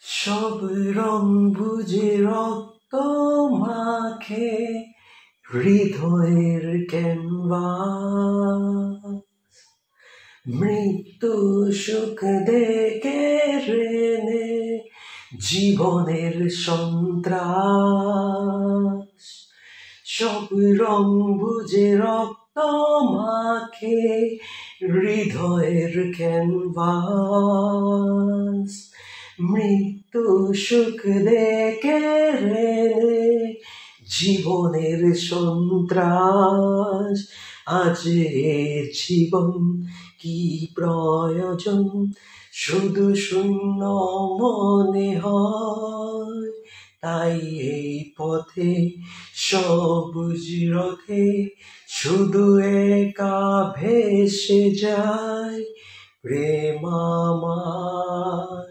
সব রং বুঝে রক্ত মাখে হৃদয়ের ক্যানভাস, মৃত্যু সুখ দেখে রেনে জীবনের সন্ত্রাস। সব রং বুঝে রক্ত মাখে হৃদয়ের ক্যানভাস, মৃত্যু সুখ দেখে রেনে জীবনের সন্ত্রাস। আজ এ জীবন কি প্রয়োজন, শুধু শূন্য মনে হয়। তাই এই পথে সবুজ রথে শুধু একা ভেসে যায় প্রেম আমার।